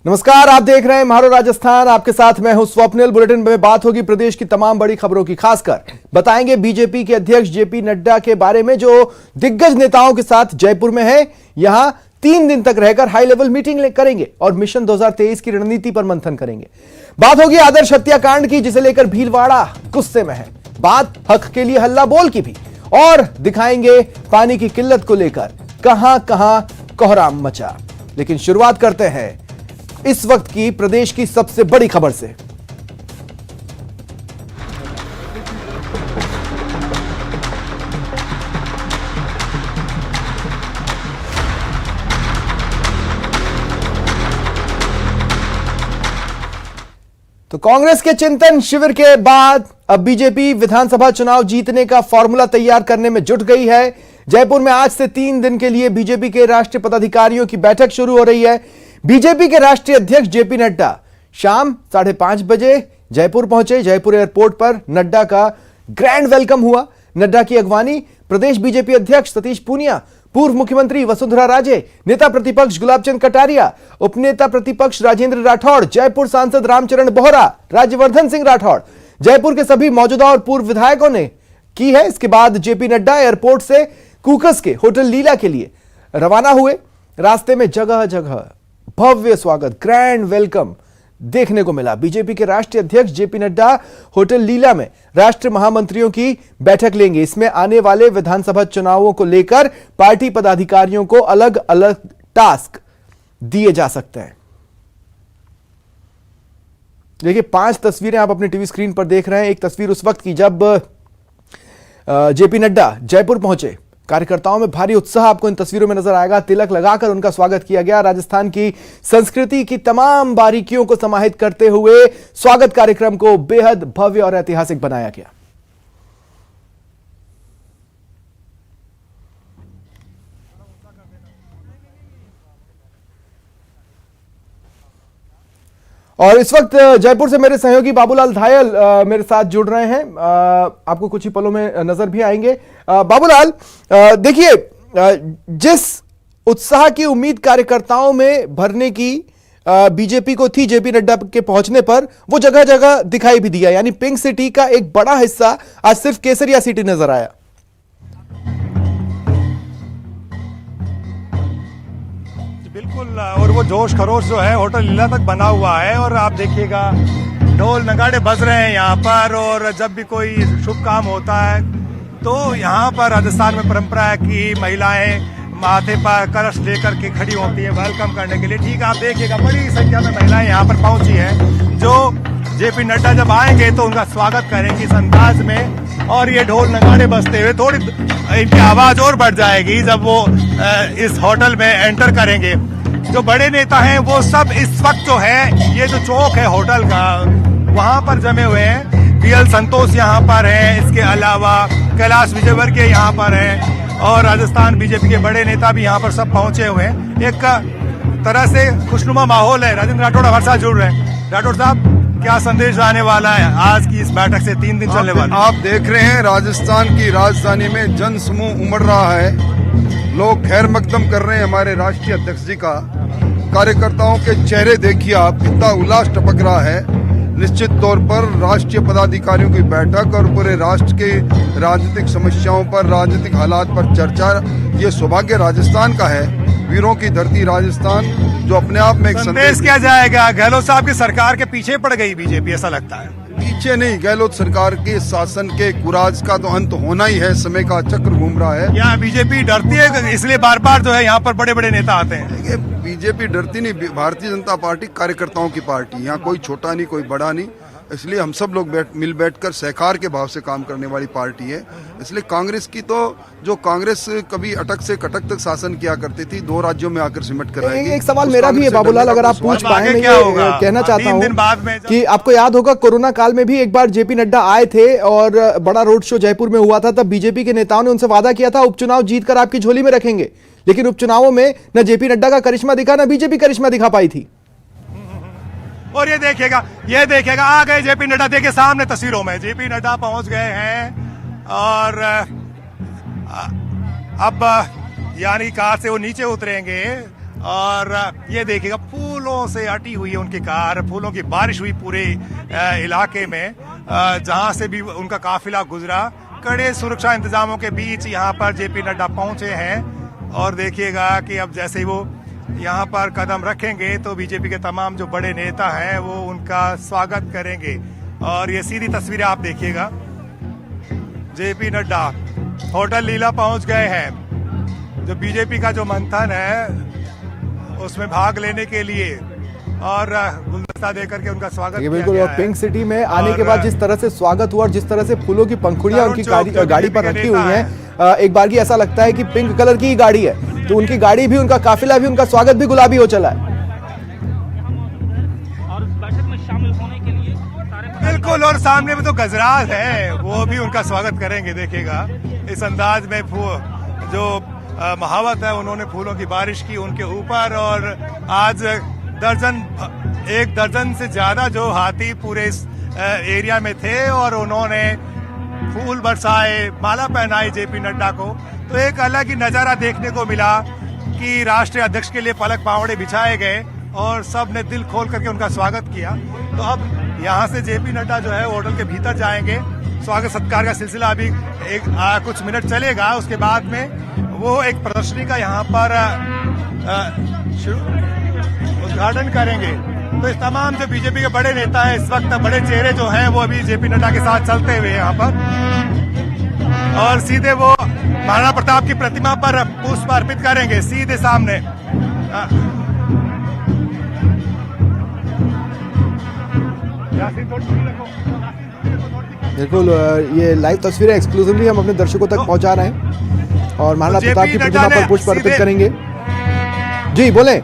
नमस्कार, आप देख रहे हैं मारो राजस्थान। आपके साथ मैं हूं स्वप्निल। बुलेटिन में बात होगी प्रदेश की तमाम बड़ी खबरों की, खासकर बताएंगे बीजेपी के अध्यक्ष जेपी नड्डा के बारे में, जो दिग्गज नेताओं के साथ जयपुर में है। यहां 3 दिन तक रहकर हाई लेवल मीटिंग करेंगे और मिशन 2023 की रणनीति पर मंथन करेंगे। बात होगी आदर्श हत्याकांड की, जिसे लेकर भीलवाड़ा गुस्से में है। बात हक के लिए हल्ला बोल की भी, और दिखाएंगे पानी की किल्लत को लेकर कहां कहां कोहराम मचा। लेकिन शुरुआत करते हैं इस वक्त की प्रदेश की सबसे बड़ी खबर से। तो कांग्रेस के चिंतन शिविर के बाद अब बीजेपी विधानसभा चुनाव जीतने का फॉर्मूला तैयार करने में जुट गई है। जयपुर में आज से 3 दिन के लिए बीजेपी के राष्ट्रीय पदाधिकारियों की बैठक शुरू हो रही है। बीजेपी के राष्ट्रीय अध्यक्ष जेपी नड्डा शाम 5:30 बजे जयपुर पहुंचे। जयपुर एयरपोर्ट पर नड्डा का ग्रैंड वेलकम हुआ। नड्डा की अगवानी प्रदेश बीजेपी अध्यक्ष सतीश पूनिया, पूर्व मुख्यमंत्री वसुंधरा राजे, नेता प्रतिपक्ष गुलाबचंद कटारिया, उपनेता प्रतिपक्ष राजेंद्र राठौड़, जयपुर सांसद रामचरण बोहरा, राज्यवर्धन सिंह राठौड़, जयपुर के सभी मौजूदा और पूर्व विधायकों ने की है। इसके बाद जेपी नड्डा एयरपोर्ट से कूकस के होटल लीला के लिए रवाना हुए। रास्ते में जगह जगह भव्य स्वागत, ग्रैंड वेलकम देखने को मिला। बीजेपी के राष्ट्रीय अध्यक्ष जेपी नड्डा होटल लीला में राष्ट्रीय महामंत्रियों की बैठक लेंगे। इसमें आने वाले विधानसभा चुनावों को लेकर पार्टी पदाधिकारियों को अलग अलग टास्क दिए जा सकते हैं। देखिए, 5 तस्वीरें आप अपने टीवी स्क्रीन पर देख रहे हैं। एक तस्वीर उस वक्त की जब जेपी नड्डा जयपुर पहुंचे। कार्यकर्ताओं में भारी उत्साह आपको इन तस्वीरों में नजर आएगा। तिलक लगाकर उनका स्वागत किया गया। राजस्थान की संस्कृति की तमाम बारीकियों को समाहित करते हुए स्वागत कार्यक्रम को बेहद भव्य और ऐतिहासिक बनाया गया। और इस वक्त जयपुर से मेरे सहयोगी बाबूलाल धायल मेरे साथ जुड़ रहे हैं। आपको कुछ ही पलों में नजर भी आएंगे। बाबूलाल, देखिए, जिस उत्साह की उम्मीद कार्यकर्ताओं में भरने की बीजेपी को थी जेपी नड्डा के पहुंचने पर, वो जगह जगह दिखाई भी दिया। यानी पिंक सिटी का एक बड़ा हिस्सा आज सिर्फ केसरिया सिटी नजर आया। बिल्कुल, और वो जोश खरोश जो है होटल लीला तक बना हुआ है। और आप देखिएगा ढोल नगाड़े बज रहे हैं यहाँ पर। और जब भी कोई शुभ काम होता है तो यहाँ पर राजस्थान में परंपरा है कि महिलाएं माथे पर कलश लेकर के खड़ी होती है वेलकम करने के लिए। ठीक है, आप देखिएगा बड़ी संख्या में महिलाएं यहाँ पर पहुंची हैं, जो जेपी नड्डा जब आएंगे तो उनका स्वागत करेंगी इस अंदाज में। और ये ढोल नगाड़े बजते हुए थोड़ी इनकी आवाज और बढ़ जाएगी जब वो इस होटल में एंटर करेंगे। जो बड़े नेता हैं वो सब इस वक्त जो है, ये जो चौक है होटल का, वहां पर जमे हुए हैं। पीएल संतोष यहाँ पर है, इसके अलावा कैलाश विजयवर्गीय यहाँ पर है, और राजस्थान बीजेपी के बड़े नेता भी यहाँ पर सब पहुंचे हुए हैं। एक तरह से खुशनुमा माहौल है। राजेंद्र राठौड़ हमारे साथ जुड़ रहे हैं। राठौड़ साहब, क्या संदेश आने वाला है आज की इस बैठक से 3 दिन चलने वाले? आप देख रहे हैं राजस्थान की राजधानी में जन समूह उमड़ रहा है। लोग खैर मकदम कर रहे हैं हमारे राष्ट्रीय अध्यक्ष जी का। कार्यकर्ताओं के चेहरे देखिए आप, कितना उल्लास टपक रहा है। निश्चित तौर पर राष्ट्रीय पदाधिकारियों की बैठक और पूरे राष्ट्र के राजनीतिक समस्याओं पर, राजनीतिक हालात पर चर्चा, ये सौभाग्य राजस्थान का है। वीरों की धरती राजस्थान, जो अपने आप में एक संदेश किया जाएगा। गहलोत साहब की सरकार के पीछे पड़ गई बीजेपी, ऐसा लगता है। पीछे नहीं, गहलोत सरकार के शासन के कुराज का तो अंत होना ही है। समय का चक्र घूम रहा है। यहाँ बीजेपी डरती है, इसलिए बार बार जो है यहाँ पर बड़े बड़े नेता आते हैं। बीजेपी डरती नहीं, भारतीय जनता पार्टी कार्यकर्ताओं की पार्टी। यहाँ कोई छोटा नहीं, कोई बड़ा नहीं। इसलिए हम सब लोग मिल बैठकर सहकार के भाव से काम करने वाली पार्टी है। इसलिए कांग्रेस की तो, जो कांग्रेस कभी अटक से कटक तक शासन किया करती थी, 2 राज्यों में आकर सिमट कर रहेगी। एक सवाल मेरा भी है बाबूलाल, अगर आप पूछ पाए। मैं कहना चाहता हूँ कि आपको याद होगा कोरोना काल में भी एक बार जेपी नड्डा आए थे और बड़ा रोड शो जयपुर में हुआ था। तब बीजेपी के नेताओं ने उनसे वादा किया था उपचुनाव जीतकर आपकी झोली में रखेंगे, लेकिन उपचुनावों में न जेपी नड्डा का करिश्मा दिखा, न बीजेपी करिश्मा दिखा पाई थी। और ये देखिएगा आ गए जेपी नड्डा। देखिए सामने तस्वीरों में जेपी नड्डा पहुंच गए हैं। और अब यानी कार से वो नीचे उतरेंगे और ये देखिएगा फुल फूलों से अटी हुई है उनकी कार, फूलों की बारिश हुई पूरे इलाके में, जहां से भी उनका काफिला गुजरा। कड़े सुरक्षा इंतजामों के बीच यहाँ पर जेपी नड्डा पहुंचे हैं और देखिएगा कि अब जैसे ही वो यहाँ पर कदम रखेंगे तो बीजेपी के तमाम जो बड़े नेता हैं वो उनका स्वागत करेंगे। और ये सीधी तस्वीरें आप देखिएगा, जेपी नड्डा होटल लीला पहुंच गए हैं। जो बीजेपी का जो मंथन है उसमें भाग लेने के लिए और गुलदस्ता देकर के उनका स्वागत किया बिल्कुल। गया और है। पिंक सिटी में आने के बाद जिस तरह से स्वागत हुआ और जिस तरह से फूलों की पंखुड़ियां उनकी गाड़ी पर रखी हुई हैं, एक बार की ऐसा लगता है कि पिंक कलर की ही गाड़ी है, तो उनकी गाड़ी भी, उनका काफिला भी, उनका स्वागत भी गुलाबी हो चला है। और इस बैठक में शामिल होने के लिए बिल्कुल, और सामने में तो गजराज है, वो भी उनका स्वागत करेंगे। देखिएगा इस अंदाज में जो महावत है, उन्होंने फूलों की बारिश की उनके ऊपर। और आज एक दर्जन से ज्यादा जो हाथी पूरे इस एरिया में थे और उन्होंने फूल बरसाए, माला पहनाई जेपी नड्डा को। तो एक अलग ही नजारा देखने को मिला कि राष्ट्रीय अध्यक्ष के लिए पलक पावड़े बिछाए गए और सब ने दिल खोल करके उनका स्वागत किया। तो अब यहाँ से जेपी नड्डा जो है होटल के भीतर जाएंगे। स्वागत सत्कार का सिलसिला अभी कुछ मिनट चलेगा। उसके बाद में वो एक प्रदर्शनी का यहाँ पर उद्घाटन करेंगे। तो इस तमाम जो बीजेपी के बड़े नेता हैं, इस वक्त बड़े चेहरे जो हैं, वो अभी जेपी नड्डा के साथ चलते हुए यहाँ पर, और सीधे वो महाराणा प्रताप की प्रतिमा पर पुष्प अर्पित करेंगे सीधे सामने। बिल्कुल, ये लाइव तस्वीरें एक्सक्लूसिवली हम अपने दर्शकों तक पहुंचा रहे हैं और महाराणा प्रताप की प्रतिमा पर पुष्प अर्पित करेंगे। जी बोले।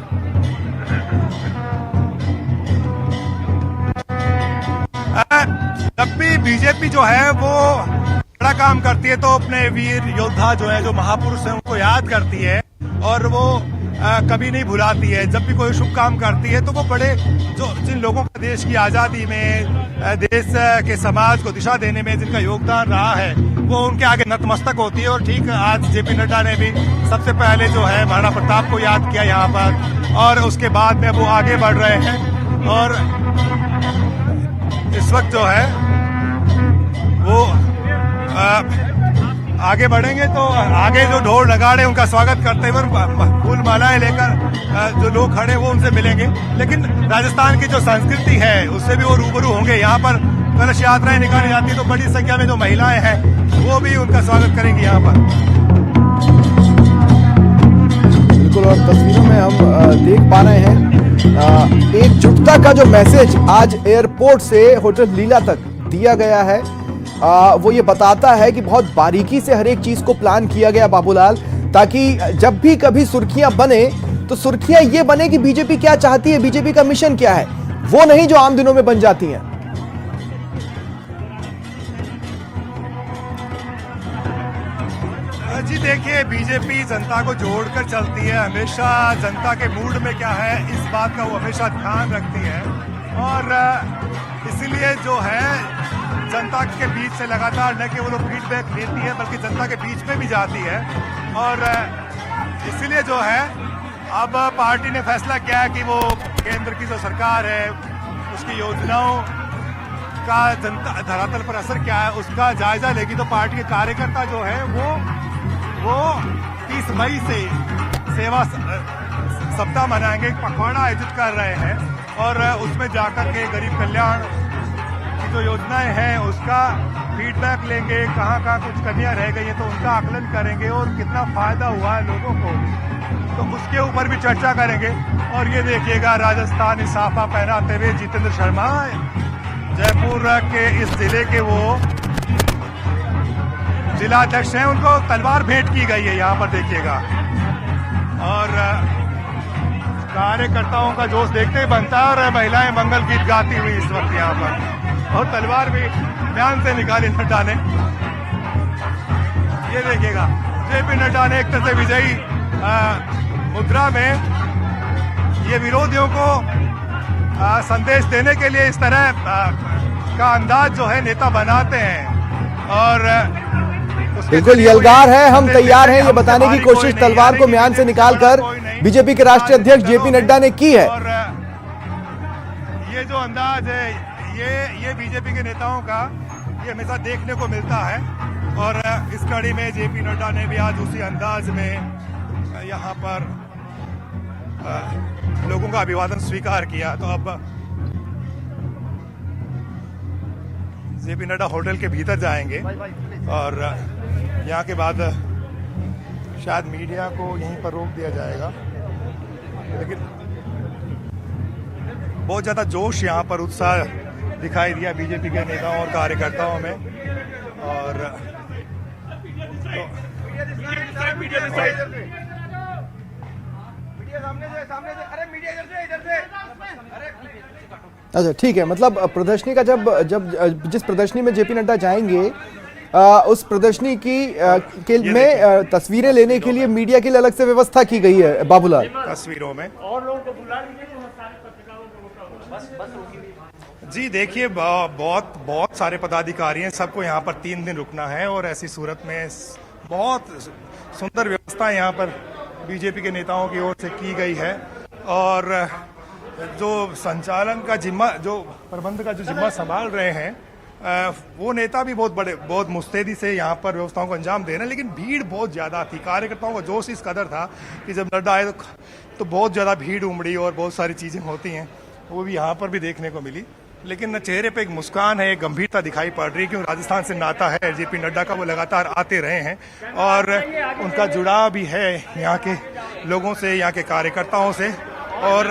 जब भी बीजेपी जो है वो बड़ा काम करती है तो अपने वीर योद्धा जो है, जो महापुरुष है, उनको याद करती है और वो कभी नहीं भुलाती है। जब भी कोई शुभ काम करती है तो वो बड़े जिन लोगों का देश की आजादी में, देश के समाज को दिशा देने में जिनका योगदान रहा है, वो उनके आगे नतमस्तक होती है। और ठीक आज जेपी नड्डा ने भी सबसे पहले जो है महाराणा प्रताप को याद किया यहाँ पर, और उसके बाद में वो आगे बढ़ रहे हैं। और इस वक्त जो है वो आगे बढ़ेंगे तो आगे जो ढोल नगाड़े उनका स्वागत करते हुए फूल मालाएं लेकर जो लोग खड़े वो उनसे मिलेंगे। लेकिन राजस्थान की जो संस्कृति है उससे भी वो रूबरू होंगे। यहाँ पर कलश यात्राएं निकाली जाती है तो बड़ी संख्या में जो महिलाएं हैं वो भी उनका स्वागत करेंगी यहाँ पर। बिल्कुल, और तस्वीरों में हम देख पा रहे हैं एकजुटता का जो मैसेज आज एयरपोर्ट से होटल लीला तक दिया गया है, वो ये बताता है कि बहुत बारीकी से हर एक चीज को प्लान किया गया बाबूलाल, ताकि जब भी कभी सुर्खियां बने तो सुर्खियां ये बने कि बीजेपी क्या चाहती है, बीजेपी का मिशन क्या है, वो नहीं जो आम दिनों में बन जाती हैं। जी देखिए, बीजेपी जनता को जोड़कर चलती है, हमेशा जनता के मूड में क्या है इस बात का वो हमेशा ध्यान रखती है। और इसीलिए जो है जनता के बीच से लगातार न केवल वो फीडबैक लेती है बल्कि जनता के बीच में भी जाती है। और इसीलिए जो है अब पार्टी ने फैसला किया है कि वो केंद्र की जो सरकार है उसकी योजनाओं का जनता धरातल पर असर क्या है उसका जायजा लेगी। तो पार्टी के कार्यकर्ता जो है वो 30 मई से सेवा सप्ताह मनाएंगे, एक पखवाड़ा आयोजित कर रहे हैं और उसमें जाकर के गरीब कल्याण की जो योजनाएं हैं उसका फीडबैक लेंगे, कहाँ कहाँ कुछ कमियां रह गई हैं तो उनका आकलन करेंगे और कितना फायदा हुआ है लोगों को तो उसके ऊपर भी चर्चा करेंगे। और ये देखिएगा राजस्थानी साफा पहनाते हुए जितेंद्र शर्मा जयपुर के इस जिले के वो जिला अध्यक्ष हैं, उनको तलवार भेंट की गई है यहाँ पर देखिएगा। और कार्यकर्ताओं का जोश देखते ही बनता है और महिलाएं मंगल गीत गाती हुई इस वक्त यहाँ पर, और तलवार भी म्यान से निकाली नड्डा ने। ये देखिएगा जेपी नड्डा ने एक तरह से विजयी मुद्रा में ये विरोधियों को संदेश देने के लिए इस तरह का अंदाज जो है नेता बनाते हैं। और बिल्कुल यलगार है, हम तैयार हैं, ये बताने की कोशिश तलवार को म्यान से निकालकर बीजेपी के राष्ट्रीय अध्यक्ष जेपी नड्डा ने की है ये जो अंदाज है ये बीजेपी के नेताओं का ये हमेशा देखने को मिलता है और इस कड़ी में जेपी नड्डा ने भी आज उसी अंदाज में यहाँ पर लोगों का अभिवादन स्वीकार किया। तो अब जेपी नड्डा होटल के भीतर जाएंगे और यहाँ के बाद शायद मीडिया को यहीं पर रोक दिया जाएगा, लेकिन बहुत ज्यादा जोश यहाँ पर उत्साह दिखाई दिया बीजेपी के नेताओं और कार्यकर्ताओं में। और अच्छा ठीक है, मतलब प्रदर्शनी का जब जिस प्रदर्शनी में जेपी नड्डा जाएंगे उस प्रदर्शनी में तस्वीरें लेने के लिए मीडिया के लिए अलग से व्यवस्था की गई है बाबूलाल। तस्वीरों में जी देखिए बहुत सारे पदाधिकारी हैं, सबको यहाँ पर 3 दिन रुकना है और ऐसी सूरत में बहुत सुंदर व्यवस्था यहाँ पर बीजेपी के नेताओं की ओर से की गई है। और जो संचालन का जिम्मा, जो प्रबंध का जो जिम्मा संभाल रहे हैं वो नेता भी बहुत मुस्तैदी से यहाँ पर व्यवस्थाओं को अंजाम दे रहे हैं। लेकिन भीड़ बहुत ज्यादा थी, कार्यकर्ताओं का जोश इस कदर था कि जब नड्डा आए तो बहुत ज्यादा भीड़ उमड़ी और बहुत सारी चीजें होती हैं वो भी यहाँ पर भी देखने को मिली। लेकिन चेहरे पे एक मुस्कान है, एक गंभीरता दिखाई पड़ रही है क्योंकि राजस्थान से नाता है जेपी नड्डा का, वो लगातार आते रहे हैं और उनका जुड़ाव भी है यहाँ के लोगों से, यहाँ के कार्यकर्ताओं से। और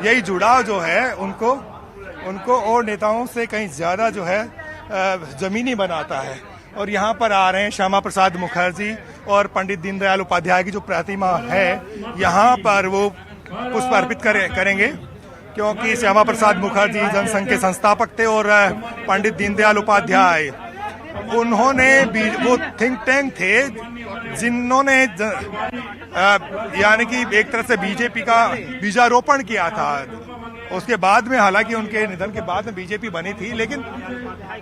यही जुड़ाव जो है उनको और नेताओं से कहीं ज्यादा जो है जमीनी बनाता है। और यहाँ पर आ रहे हैं श्यामा प्रसाद मुखर्जी और पंडित दीनदयाल उपाध्याय की जो प्रतिमा है यहाँ पर वो पुष्प अर्पित करेंगे क्योंकि श्यामा प्रसाद मुखर्जी जनसंघ के संस्थापक थे और पंडित दीनदयाल उपाध्याय उन्होंने वो थिंक टैंक थे जिन्होंने यानी कि एक तरह से बीजेपी का बीजारोपण किया था। उसके बाद में हालांकि उनके निधन के बाद में बीजेपी बनी थी, लेकिन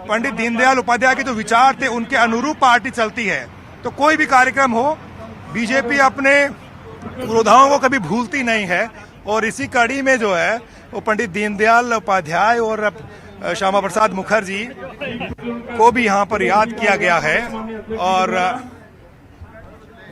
पंडित दीनदयाल उपाध्याय के जो विचार थे उनके अनुरूप पार्टी चलती है। तो कोई भी कार्यक्रम हो बीजेपी अपने पुरोधाओं को कभी भूलती नहीं है और इसी कड़ी में जो है वो पंडित दीनदयाल उपाध्याय और श्यामा प्रसाद मुखर्जी को भी यहाँ पर याद किया गया है। और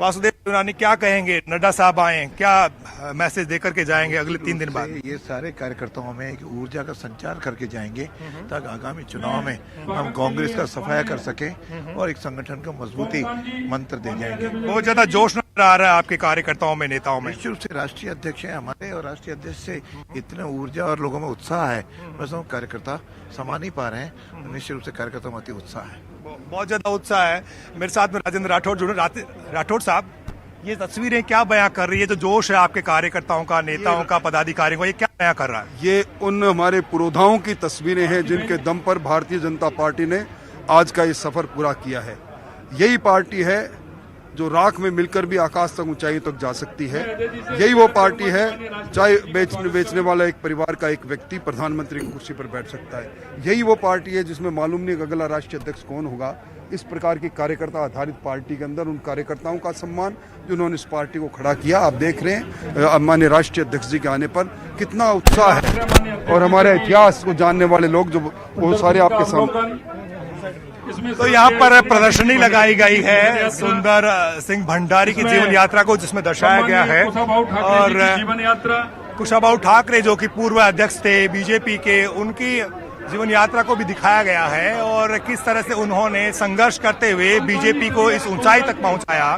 वासुदेव देवनानी क्या कहेंगे, नड्डा साहब आए, क्या मैसेज देकर के जाएंगे अगले 3 दिन बाद? ये सारे कार्यकर्ताओं में एक ऊर्जा का संचार करके जाएंगे ताकि आगामी चुनाव में हम कांग्रेस का सफाया कर सके और एक संगठन को मजबूती मंत्र दे जाएंगे। बहुत ज्यादा जोश नजर आ रहा है आपके कार्यकर्ताओं में, नेताओं में। निश्चित रूप से राष्ट्रीय अध्यक्ष है हमारे और राष्ट्रीय अध्यक्ष से इतना ऊर्जा और लोगों में उत्साह है, बस हम कार्यकर्ता समा नहीं पा रहे हैं। निश्चित रूप से कार्यकर्ताओं में अति उत्साह है, बहुत ज्यादा उत्साह है। मेरे साथ में राजेंद्र राठौड़ जुड़े। राठौड़ साहब, ये तस्वीरें क्या बयां कर रही है, जो जोश है आपके कार्यकर्ताओं का, नेताओं का, पदाधिकारियों का, ये क्या बयां कर रहा है? ये उन हमारे पुरोधाओं की तस्वीरें हैं जिनके दम पर भारतीय जनता पार्टी ने आज का ये सफर पूरा किया है। यही पार्टी है जो राख में मिलकर भी आकाश तक ऊंचाई तक जा सकती है। यही वो पार्टी है चाय बेचने वाला एक परिवार का एक व्यक्ति प्रधानमंत्री की कुर्सी पर बैठ सकता है। यही वो पार्टी है जिसमें मालूम नहीं अगला राष्ट्रीय अध्यक्ष कौन होगा। इस प्रकार की कार्यकर्ता आधारित पार्टी के अंदर उन कार्यकर्ताओं का सम्मान जिन्होंने इस पार्टी को खड़ा किया, आप देख रहे हैं माननीय राष्ट्रीय अध्यक्ष जी के आने पर कितना उत्साह है। और हमारे इतिहास को जानने वाले लोग जो वो सारे आपके सामने। तो यहाँ पर प्रदर्शनी लगाई गई है सुंदर सिंह भंडारी की जीवन यात्रा को, जिसमें दर्शाया गया है। और कुशाभाऊ ठाकरे जो कि पूर्व अध्यक्ष थे बीजेपी के, उनकी जीवन यात्रा को भी दिखाया गया है और किस तरह से उन्होंने संघर्ष करते हुए बीजेपी को इस ऊंचाई तक पहुंचाया।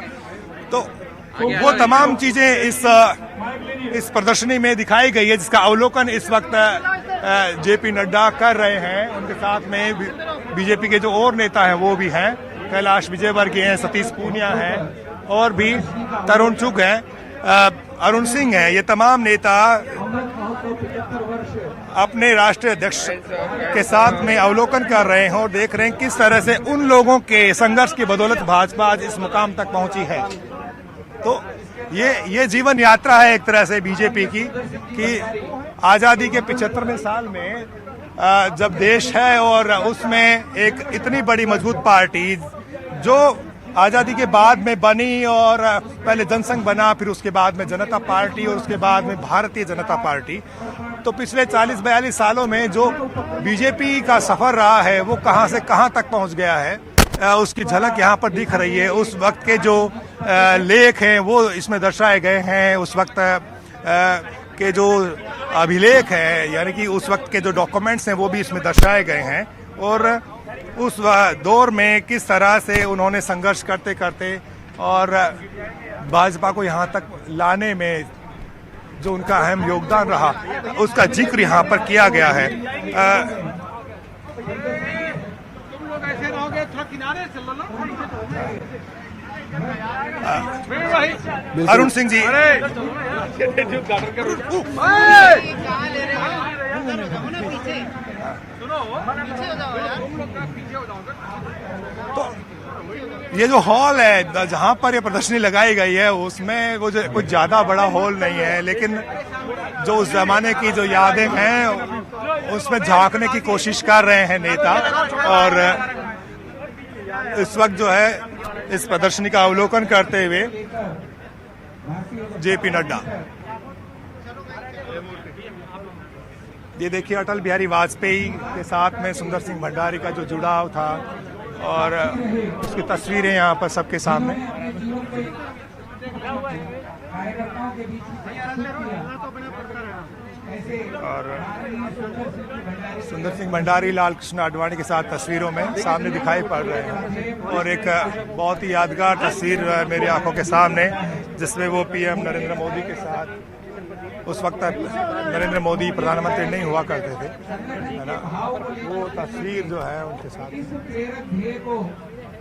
तो वो तमाम चीजें इस प्रदर्शनी में दिखाई गई है, जिसका अवलोकन इस वक्त जेपी नड्डा कर रहे हैं। उनके साथ में बीजेपी के जो और नेता हैं वो भी हैं, कैलाश विजयवर्गीय हैं, सतीश पूनिया हैं और भी तरुण चुग हैं, अरुण सिंह हैं। ये तमाम नेता अपने राष्ट्रीय अध्यक्ष के साथ में अवलोकन कर रहे हैं और देख रहे हैं किस तरह से उन लोगों के संघर्ष की बदौलत भाजपा आज इस मुकाम तक पहुंची है। तो ये जीवन यात्रा है एक तरह से बीजेपी की, कि आजादी के 75वें साल में जब देश है और उसमें एक इतनी बड़ी मजबूत पार्टी जो आजादी के बाद में बनी और पहले जनसंघ बना, फिर उसके बाद में जनता पार्टी और उसके बाद में भारतीय जनता पार्टी। तो पिछले 40-42 सालों में जो बीजेपी का सफर रहा है वो कहां से कहां तक पहुंच गया है, उसकी झलक यहाँ पर दिख रही है। उस वक्त के जो लेख हैं वो इसमें दर्शाए गए हैं, उस वक्त के जो अभिलेख हैं यानी कि उस वक्त के जो डॉक्यूमेंट्स हैं वो भी इसमें दर्शाए गए हैं, और उस दौर में किस तरह से उन्होंने संघर्ष करते करते और भाजपा को यहाँ तक लाने में जो उनका अहम योगदान रहा उसका जिक्र यहाँ पर किया गया है। अरुण सिंह जी, तो ये जो हॉल है जहां पर ये प्रदर्शनी लगाई गई है उसमें वो जो कुछ ज्यादा बड़ा हॉल नहीं है, लेकिन जो उस जमाने की जो यादें हैं उसमें झांकने की कोशिश कर रहे हैं नेता। और इस वक्त जो है इस प्रदर्शनी का अवलोकन करते हुए जेपी नड्डा, ये देखिए अटल बिहारी वाजपेयी के साथ में सुंदर सिंह भंडारी का जो जुड़ाव था और उसकी तस्वीरें यहाँ पर सबके सामने। और सुंदर सिंह भंडारी लाल कृष्ण आडवाणी के साथ तस्वीरों में सामने दिखाई पड़ रहे हैं, और एक बहुत ही यादगार तस्वीर मेरी आंखों के सामने जिसमें वो पीएम नरेंद्र मोदी के साथ, उस वक्त नरेंद्र मोदी प्रधानमंत्री नहीं हुआ करते थे, है ना, वो तस्वीर जो है उनके साथ।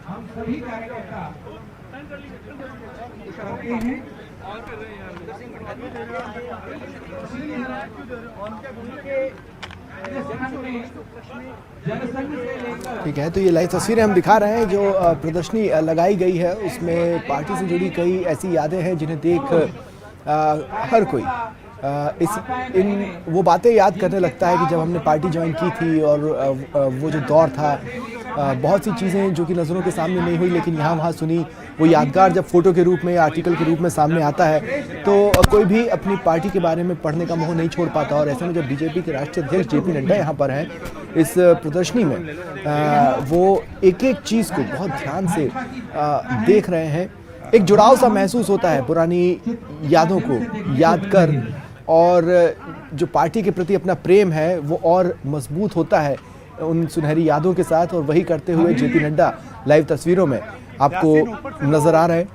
हम सभी कार्यकर्ता करते हैं। ठीक है, तो ये लाइव तस्वीरें हम दिखा रहे हैं जो प्रदर्शनी लगाई गई है, उसमें पार्टी से जुड़ी कई ऐसी यादें हैं जिन्हें देख हर कोई वो बातें याद करने लगता है कि जब हमने पार्टी ज्वाइन की थी और वो जो दौर था, बहुत सी चीज़ें जो कि नज़रों के सामने नहीं हुई लेकिन यहाँ वहाँ सुनी, वो यादगार जब फोटो के रूप में या आर्टिकल के रूप में सामने आता है तो कोई भी अपनी पार्टी के बारे में पढ़ने का मोह नहीं छोड़ पाता। और ऐसे में जब बीजेपी के राष्ट्रीय अध्यक्ष जेपी नड्डा यहाँ पर हैं इस प्रदर्शनी में, वो एक एक चीज़ को बहुत ध्यान से देख रहे हैं, एक जुड़ाव सा महसूस होता है पुरानी यादों को याद कर, और जो पार्टी के प्रति अपना प्रेम है वो और मजबूत होता है उन सुनहरी यादों के साथ। और वही करते हुए जेपी नड्डा लाइव तस्वीरों में आपको नजर आ रहे हैं।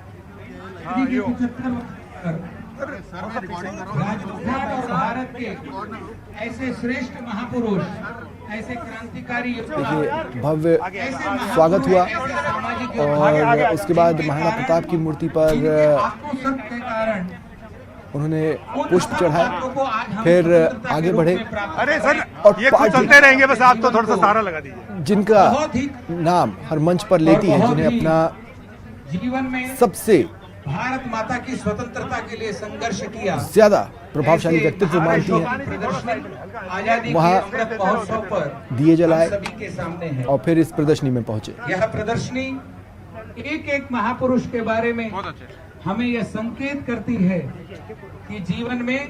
भारत के ऐसे श्रेष्ठ महापुरुष, ऐसे क्रांतिकारी, देखिए भव्य स्वागत हुआ और उसके बाद महाराणा प्रताप की मूर्ति पर उन्होंने पुष्प चढ़ाए, फिर आगे बढ़े। अरे सर, और ये कुछ चलते रहेंगे, बस आप तो थोड़ा सा सहारा लगा दीजिए। जिनका नाम हर मंच पर लेती है, जिन्हें अपना जीवन में सबसे भारत माता की स्वतंत्रता के लिए संघर्ष किया, ज्यादा प्रभावशाली व्यक्तित्व मानती हैं, वहाँ दिए जलाए सभी के सामने है और फिर इस प्रदर्शनी में पहुंचे। यह प्रदर्शनी एक एक महापुरुष के बारे में हमें यह संकेत करती है कि जीवन में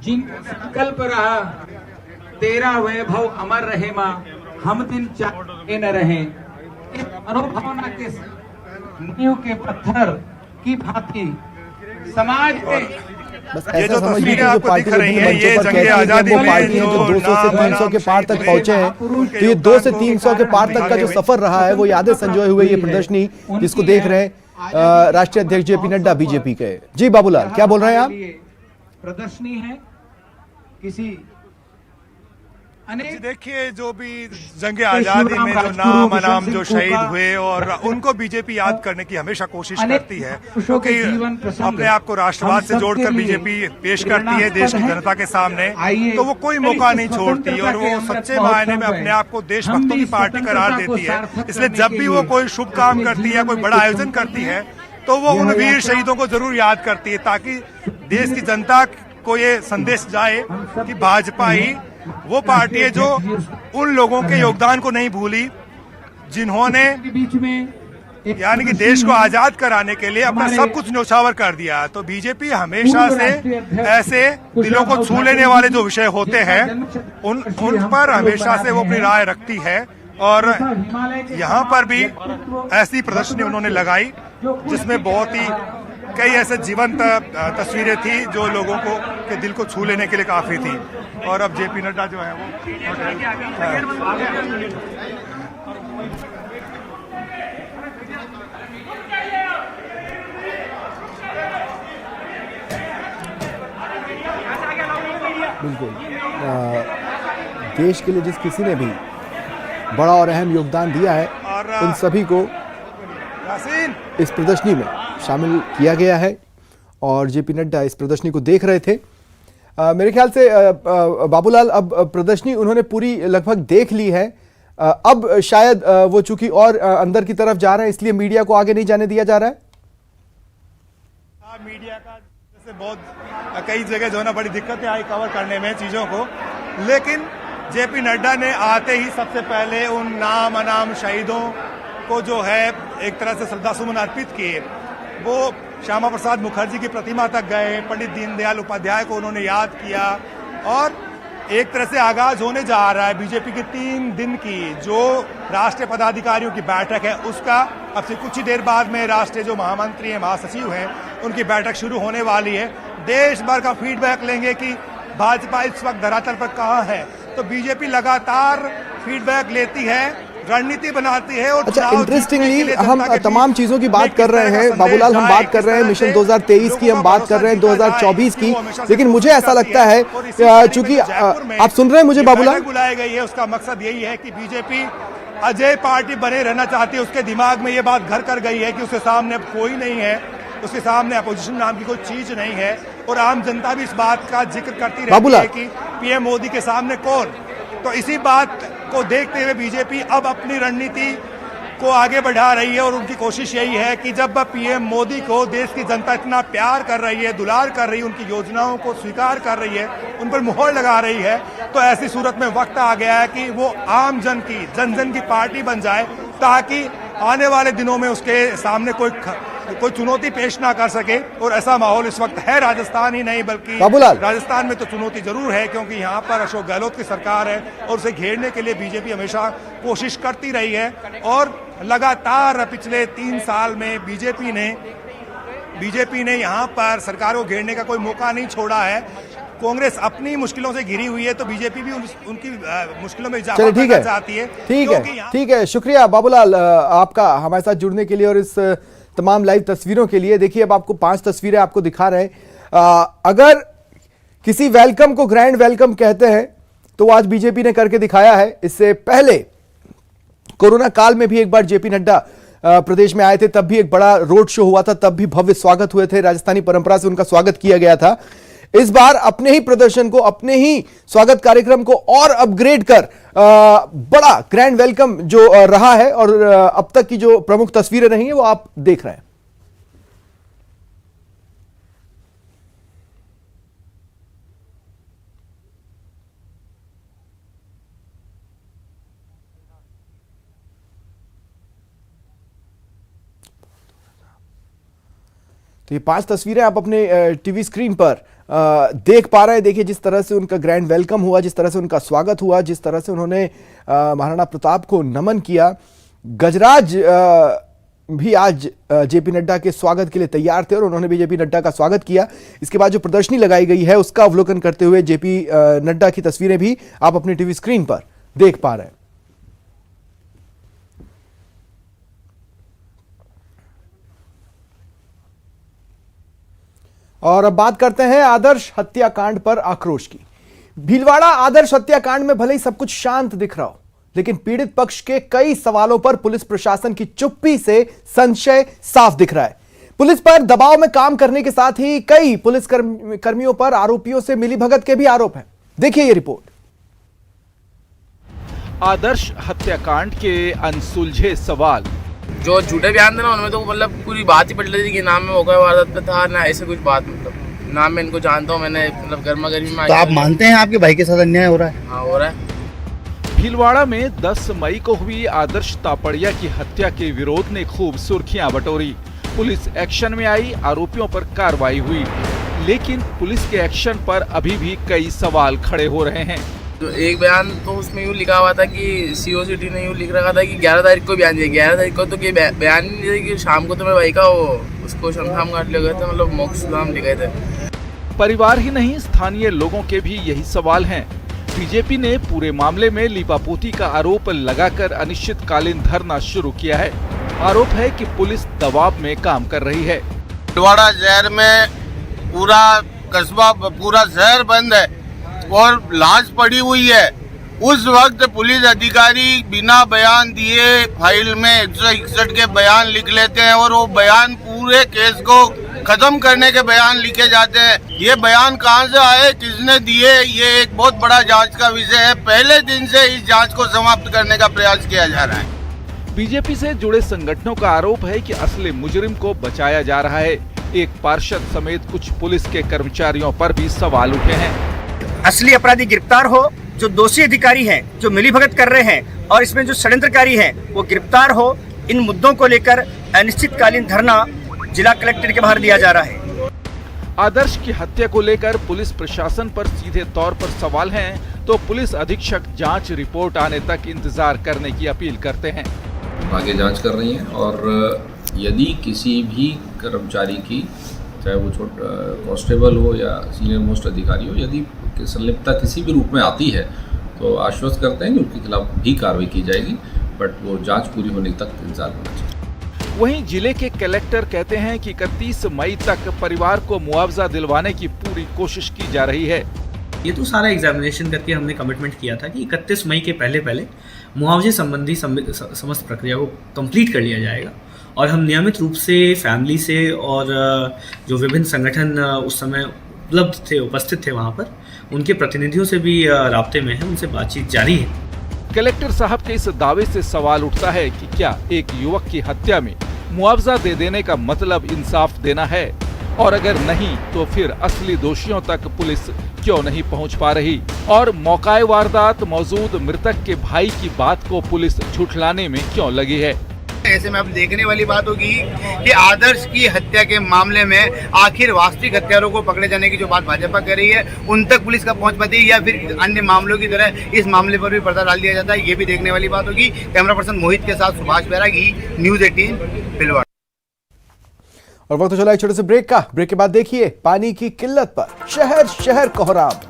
जिन संकल्प रहा, तेरा वैभव अमर रहे माँ, हम दिन चाहे न रहे, इस मनोभावना के नींव के पत्थर की भांति समाज के बस ऐसा समझिए कि जो पार्टी विभिन्न मंचों पर कहती है वो पार्टी है जो 200 से 300 के पार तक पहुंचे हैं, तो ये 200 से 300 के पार तक का जो सफर रहा है वो यादें संजोए हुए ये प्रदर्शनी जिसको देख रहे हैं राष्ट्रीय अध्यक्ष जेपी नड्डा बीजेपी के। जी बाबूलाल, क्या बोल रहे हैं आप? प्रदर्शनी है किसी अनेक, देखिए जो भी जंग आजादी में जो नाम अनाम जो शहीद हुए और उनको बीजेपी याद करने की हमेशा कोशिश करती है, क्योंकि अपने आप को राष्ट्रवाद से जोड़कर बीजेपी पेश करती है देश की जनता के सामने, तो वो कोई मौका नहीं छोड़ती और वो सच्चे मायने में अपने आप को देशभक्तों की पार्टी करार देती है। इसलिए जब भी वो कोई शुभ काम करती है, कोई बड़ा आयोजन करती है, तो वो उन वीर शहीदों को जरूर याद करती है, ताकि देश की जनता को ये संदेश जाए कि भाजपा ही वो पार्टी है जो उन लोगों के योगदान को नहीं भूली जिन्होंने बीच में यानी कि देश को आजाद कराने के लिए अपना सब कुछ न्यौछावर कर दिया। तो बीजेपी हमेशा से ऐसे दिलों को छू लेने वाले जो विषय होते हैं उन पर हमेशा से वो अपनी राय रखती है, और यहाँ पर भी ऐसी प्रदर्शनी उन्होंने लगाई जिसमें बहुत ही कई ऐसे जीवंत तस्वीरें थी जो लोगों को के दिल को छू लेने के लिए काफी थी। और अब जेपी नड्डा जो है वो बिल्कुल देश के लिए जिस किसी ने भी बड़ा और अहम योगदान दिया है उन सभी को इस प्रदर्शनी में शामिल किया गया है, और जेपी नड्डा इस प्रदर्शनी को देख रहे थे। मेरे ख्याल से बाबूलाल, अब प्रदर्शनी उन्होंने पूरी लगभग देख ली है, अब शायद वो चूंकि और अंदर की तरफ जा रहे हैं इसलिए मीडिया को आगे नहीं जाने दिया जा रहा है। मीडिया का जैसे बहुत कई जगह जो है ना बड़ी दिक्कतें आई कवर करने में चीजों को, लेकिन जेपी नड्डा ने आते ही सबसे पहले उन नाम अनाम शहीदों को जो है एक तरह से श्रद्धा सुमन अर्पित किए। वो श्यामा प्रसाद मुखर्जी की प्रतिमा तक गए, पंडित दीनदयाल उपाध्याय को उन्होंने याद किया, और एक तरह से आगाज होने जा रहा है बीजेपी की 3 दिन की जो राष्ट्रीय पदाधिकारियों की बैठक है उसका। अब से कुछ ही देर बाद में राष्ट्रीय जो महामंत्री हैं, महासचिव हैं, उनकी बैठक शुरू होने वाली है। देश भर का फीडबैक लेंगे कि भाजपा इस वक्त धरातल पर कहां है। तो बीजेपी लगातार फीडबैक लेती है, रणनीति बनाती है। और अच्छा, इंटरेस्टिंगली हम तमाम चीजों की बात कर रहे हैं बाबूलाल, हम बात कर रहे हैं मिशन 2023 की, हम बात कर रहे हैं 2024 की, लेकिन मुझे ऐसा लगता है चूंकि आप सुन रहे हैं मुझे बाबूलाल, बुलाई गई है उसका मकसद यही है कि बीजेपी अजय पार्टी बने रहना चाहती है। उसके दिमाग में ये बात घर कर गई है कि उसके सामने अब कोई नहीं है, उसके सामने अपोजिशन नाम की कोई चीज नहीं है, और आम जनता भी इस बात का जिक्र करती रहती है कि पीएम मोदी के सामने कौन। तो इसी बात को देखते हुए बीजेपी अब अपनी रणनीति को आगे बढ़ा रही है, और उनकी कोशिश यही है कि जब पीएम मोदी को देश की जनता इतना प्यार कर रही है, दुलार कर रही है, उनकी योजनाओं को स्वीकार कर रही है, उन पर मुहर लगा रही है, तो ऐसी सूरत में वक्त आ गया है कि वो आम जन की, जन जन की पार्टी बन जाए, ताकि आने वाले दिनों में उसके सामने कोई चुनौती पेश ना कर सके। और ऐसा माहौल इस वक्त है राजस्थान ही नहीं बल्कि राजस्थान में तो चुनौती जरूर है, क्योंकि यहाँ पर अशोक गहलोत की सरकार है और उसे घेरने के लिए बीजेपी हमेशा कोशिश करती रही है। और लगातार पिछले 3 साल में बीजेपी ने यहाँ पर सरकार को घेरने का कोई मौका नहीं छोड़ा है। कांग्रेस अपनी मुश्किलों से घिरी हुई है, तो बीजेपी भी उनकी मुश्किलों में इजाफा करना चाहती है। ठीक है, शुक्रिया बाबूलाल आपका हमारे साथ जुड़ने के लिए और इस तमाम लाइव तस्वीरों के लिए। देखिए, अब आपको 5 तस्वीरें आपको दिखा रहे हैं। अगर किसी वेलकम को ग्रैंड वेलकम कहते हैं तो आज बीजेपी ने करके दिखाया है। इससे पहले कोरोना काल में भी एक बार जेपी नड्डा प्रदेश में आए थे, तब भी एक बड़ा रोड शो हुआ था, तब भी भव्य स्वागत हुए थे, राजस्थानी परंपरा से उनका स्वागत किया गया था। इस बार अपने ही प्रदर्शन को, अपने ही स्वागत कार्यक्रम को और अपग्रेड कर बड़ा ग्रैंड वेलकम जो रहा है, और अब तक की जो प्रमुख तस्वीरें रही हैं वो आप देख रहे हैं। तो ये 5 तस्वीरें आप अपने टीवी स्क्रीन पर देख पा रहे हैं। देखिए, जिस तरह से उनका ग्रैंड वेलकम हुआ, जिस तरह से उनका स्वागत हुआ, जिस तरह से उन्होंने महाराणा प्रताप को नमन किया। गजराज भी आज जेपी नड्डा के स्वागत के लिए तैयार थे और उन्होंने भी जेपी नड्डा का स्वागत किया। इसके बाद जो प्रदर्शनी लगाई गई है उसका अवलोकन करते हुए जेपी नड्डा की तस्वीरें भी आप अपनी टीवी स्क्रीन पर देख पा रहे हैं। और अब बात करते हैं आदर्श हत्याकांड पर आक्रोश की। भीलवाड़ा आदर्श हत्याकांड में भले ही सब कुछ शांत दिख रहा हो, लेकिन पीड़ित पक्ष के कई सवालों पर पुलिस प्रशासन की चुप्पी से संशय साफ दिख रहा है। पुलिस पर दबाव में काम करने के साथ ही कई पुलिस कर्मियों पर आरोपियों से मिलीभगत के भी आरोप हैं। देखिए ये रिपोर्ट। आदर्श हत्याकांड के अनसुलझे सवाल। जो झूठे बयान थे ना उनमें तो मतलब पूरी बात ही पलट रही थी कि नाम में मौका वारदात पे था ना, ऐसे कुछ बात, मतलब नाम में इनको जानता हूँ मैंने, मतलब गर्मा गर्मी में। तो आप मानते हैं आपके भाई के साथ अन्याय हो रहा है? हाँ, हो रहा है। भीलवाड़ा में 10 मई को हुई आदर्श तापड़िया की हत्या के विरोध ने खूब सुर्खियां बटोरी। पुलिस एक्शन में आई, आरोपियों पर कार्रवाई हुई, लेकिन पुलिस के एक्शन पर अभी भी कई सवाल खड़े हो रहे हैं। तो एक बयान तो उसमें यूँ लिखा हुआ था कि सीओसीटी ने यूँ लिख रखा था कि 11 तारीख को बयान दिया। 11 तारीख को तो ये बयान नहीं दिया कि शाम को तो मेरे भाई का उसको शमशाम घाट ले गए थे, मतलब मोक्ष धाम लिखे थे। परिवार ही नहीं, स्थानीय लोगों के भी यही सवाल हैं। बीजेपी ने पूरे मामले में लीपापोती का आरोप लगाकर अनिश्चितकालीन धरना शुरू किया है। आरोप है कि पुलिस दबाव में काम कर रही है। भीलवाड़ा शहर में पूरा कस्बा, पूरा शहर बंद है और लाश पड़ी हुई है। उस वक्त पुलिस अधिकारी बिना बयान दिए फाइल में 161 के बयान लिख लेते हैं और वो बयान पूरे केस को खत्म करने के बयान लिखे जाते हैं। ये बयान कहां से आए, किसने दिए, ये एक बहुत बड़ा जांच का विषय है। पहले दिन से इस जांच को समाप्त करने का प्रयास किया जा रहा है। बीजेपी से जुड़े संगठनों का आरोप है कि असली मुजरिम को बचाया जा रहा है। एक पार्षद समेत कुछ पुलिस के कर्मचारियों पर भी सवाल उठे हैं। असली अपराधी गिरफ्तार हो, जो दोषी अधिकारी हैं, जो मिलीभगत कर रहे हैं और इसमें जो षड्यंत्रकारी हैं, वो गिरफ्तार हो। इन मुद्दों को लेकर अनिश्चितकालीन धरना जिला कलेक्टर के बाहर दिया जा रहा है। आदर्श की हत्या को लेकर पुलिस प्रशासन पर सीधे तौर पर सवाल हैं, तो पुलिस अधीक्षक जांच रिपोर्ट आने तक इंतजार करने की अपील करते हैं। आगे जांच कर रही हैं और यदि किसी भी कर्मचारी की, चाहे वो कांस्टेबल हो या सीनियर मोस्ट अधिकारी हो, यदि संलिप्तता किसी भी रूप में आती है तो आश्वस्त करते हैं कि उसके खिलाफ भी कार्रवाई की जाएगी, बट वो जांच पूरी होने तक इंतजार करना चाहिए। वहीं जिले के कलेक्टर कहते हैं कि 31 मई तक परिवार को मुआवजा दिलवाने की पूरी कोशिश की जा रही है। ये तो सारा एग्जामिनेशन करके हमने कमिटमेंट किया था कि 31 मई के पहले मुआवजे संबंधी समस्त प्रक्रिया को कंप्लीट कर लिया जाएगा और हम नियमित रूप से फैमिली से और जो विभिन्न संगठन उस समय उपस्थित थे वहाँ पर, उनके प्रतिनिधियों से भी राब्ते में है, उनसे बातचीत जारी है। कलेक्टर साहब के इस दावे से सवाल उठता है कि क्या एक युवक की हत्या में मुआवजा दे देने का मतलब इंसाफ देना है, और अगर नहीं तो फिर असली दोषियों तक पुलिस क्यों नहीं पहुंच पा रही, और मौकाए वारदात मौजूद मृतक के भाई की बात को पुलिस झुठलाने में क्यों लगी है। ऐसे में अब देखने वाली बात होगी कि आदर्श की हत्या के मामले में आखिर वास्तविक हत्यारों को पकड़े जाने की जो बात भाजपा कर रही है, उन तक पुलिस का पहुंच पाती है या फिर अन्य मामलों की तरह इस मामले पर भी पर्दा डाल दिया जाता है, ये भी देखने वाली बात होगी। कैमरा पर्सन मोहित के साथ सुभाष बैरागी, न्यूज़ 18 भीलवाड़ा। और वक्त तो चला एक छोटे से ब्रेक का। ब्रेक के बाद देखिए पानी की किल्लत पर शहर शहर कोहराम।